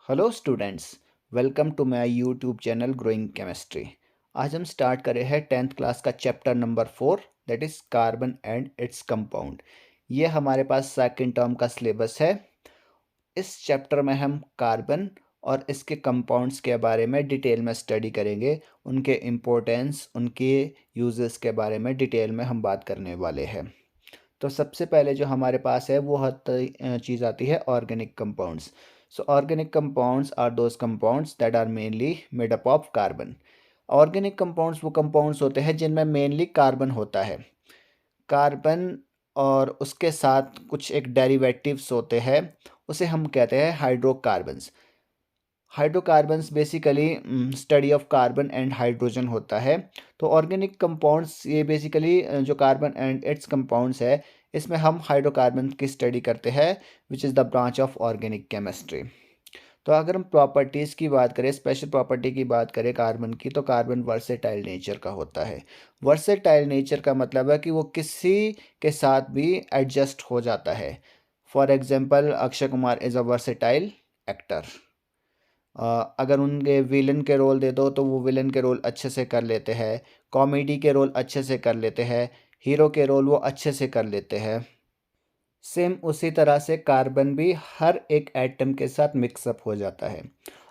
Hello students, welcome to my YouTube channel growing chemistry. आज हम start कर रहे हैं 10th क्लास का chapter number 4, that is carbon and its compound. ये हमारे पास सेकंड टर्म का सिलेबस है। इस चैप्टर में हम कार्बन और इसके कंपाउंड्स के बारे में डिटेल में स्टडी करेंगे। उनके इम्पोर्टेंस, उनके यूजेस के बारे में डिटेल में हम बात करने वाले हैं। तो सबसे पहले जो हमारे पास है वो हर चीज़ आती है organic compounds. So organic compounds are those compounds that are mainly made up of carbon. Organic compounds वो कंपाउंड्स होते हैं जिनमें मेनली कार्बन होता है। कार्बन और उसके साथ कुछ एक डेरिवेटिव्स होते हैं, उसे हम कहते हैं hydrocarbons. Hydrocarbons basically study of carbon and hydrogen होता है। तो ऑर्गेनिक कंपाउंड्स ये बेसिकली जो कार्बन एंड इट्स कंपाउंड्स है, इसमें हम हाइड्रोकार्बन की स्टडी करते हैं, which is the branch of organic chemistry. तो अगर हम प्रॉपर्टीज़ की बात करें, स्पेशल प्रॉपर्टी की बात करें कार्बन की, तो कार्बन वर्सेटाइल नेचर का होता है। वर्सेटाइल नेचर का मतलब है कि वो किसी के साथ भी एडजस्ट हो जाता है। For example, Akshay Kumar is a versatile actor. अगर उनके विलन के रोल दे दो तो वो विलन के रोल अच्छे से कर लेते हैं, कॉमेडी के रोल अच्छे से कर लेते हैं, हीरो के रोल वो अच्छे से कर लेते हैं। सेम उसी तरह से कार्बन भी हर एक एटम के साथ मिक्सअप हो जाता है।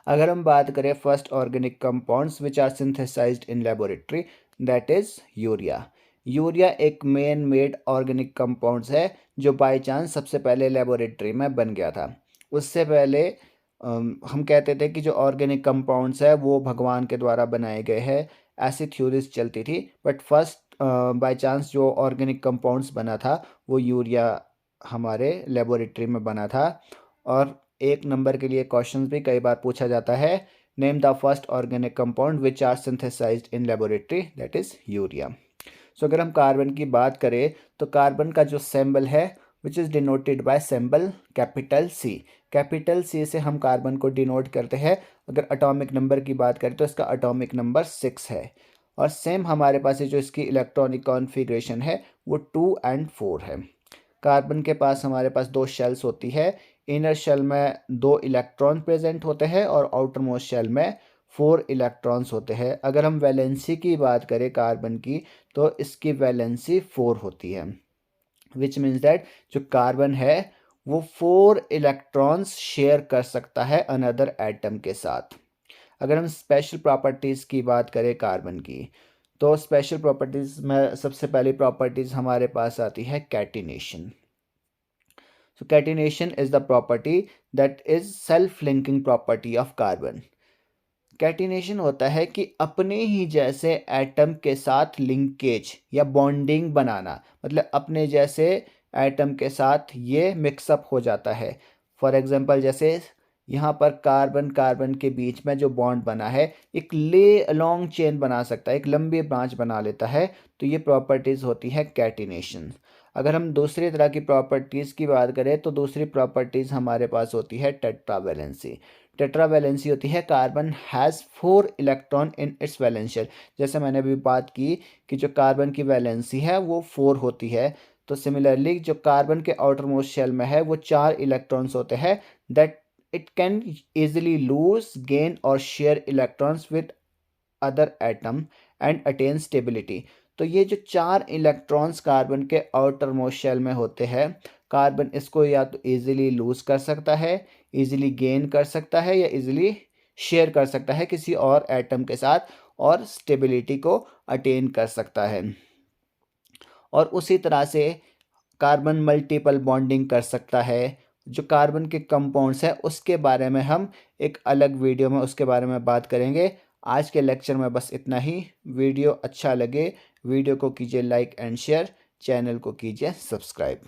अगर हम बात करें first organic compounds which are synthesized in laboratory, that is urea. Urea एक मेन मेड ऑर्गेनिक कंपाउंड्स है जो बाय चांस सबसे पहले लेबोरेटरी में बन गया था। उससे पहले हम कहते थे कि जो ऑर्गेनिक कंपाउंड्स है वो भगवान के द्वारा बनाए गए हैं, ऐसी थ्योरीज चलती थी। बट फर्स्ट बाय चांस जो ऑर्गेनिक कंपाउंड्स बना था वो यूरिया हमारे लेबोरेटरी में बना था। और एक नंबर के लिए क्वेश्चंस भी कई बार पूछा जाता है, name the first organic compound which are synthesized in laboratory, that is urea. So अगर हम कार्बन की बात करें तो कार्बन का जो सिंबल है which is denoted by symbol capital C. Capital C से हम कार्बन को डिनोट करते हैं। अगर एटॉमिक नंबर की बात करें तो इसका एटॉमिक नंबर 6 है। और सेम हमारे पास ये जो इसकी इलेक्ट्रॉनिक कॉन्फ़िगरेशन है वो 2 and 4 है। कार्बन के पास हमारे पास दो शेल्स होती है। इनर शेल में 2 इलेक्ट्रॉन प्रेजेंट होते हैं और आउटर मोस्ट शेल में 4 इलेक्ट्रॉन्स होते हैं। अगर हम वैलेंसी की बात करें कार्बन की, तो इसकी वैलेंसी 4 होती है, विच मीन्स दैट जो कार्बन है वो 4 इलेक्ट्रॉन्स शेयर कर सकता है अनदर एटम के साथ। अगर हम स्पेशल प्रॉपर्टीज़ की बात करें कार्बन की, तो स्पेशल प्रॉपर्टीज़ में सबसे पहली प्रॉपर्टीज़ हमारे पास आती है catenation. So catenation is the property that is self-linking property of carbon. Catenation होता है कि अपने ही जैसे एटम के साथ लिंकेज या बॉन्डिंग बनाना, मतलब अपने जैसे एटम के साथ ये मिक्सअप हो जाता है। फॉर एग्जांपल, जैसे यहाँ पर कार्बन कार्बन के बीच में जो बॉन्ड बना है, एक लॉन्ग चेन बना सकता है, एक लंबी ब्रांच बना लेता है। तो ये प्रॉपर्टीज़ होती है कैटिनेशन। अगर हम दूसरी तरह की प्रॉपर्टीज़ की बात करें तो दूसरी प्रॉपर्टीज़ हमारे पास होती है टेट्रावैलेंसी। टेट्रावैलेंसी होती है carbon has 4 electron in its valence shell. जैसे मैंने अभी बात की कि जो कार्बन की वैलेंसी है वो 4 होती है, तो सिमिलरली जो कार्बन के आउटर मोस्ट शेल में है वो 4 इलेक्ट्रॉन्स होते हैं, that it can easily lose, gain और share electrons with other atom and attain stability. तो ये जो 4 इलेक्ट्रॉन्स कार्बन के आउटर मोस्ट शेल में होते हैं, कार्बन इसको या तो इजीली लूज कर सकता है, इजीली गेन कर सकता है, या इजीली शेयर कर सकता है किसी और एटम के साथ और स्टेबिलिटी को अटेन कर सकता है। और उसी तरह से कार्बन मल्टीपल बॉन्डिंग कर सकता है। जो कार्बन के कंपाउंड्स है उसके बारे में हम एक अलग वीडियो में उसके बारे में बात करेंगे। आज के लेक्चर में बस इतना ही। वीडियो अच्छा लगे वीडियो को कीजिए लाइक एंड शेयर, चैनल को कीजिए सब्सक्राइब।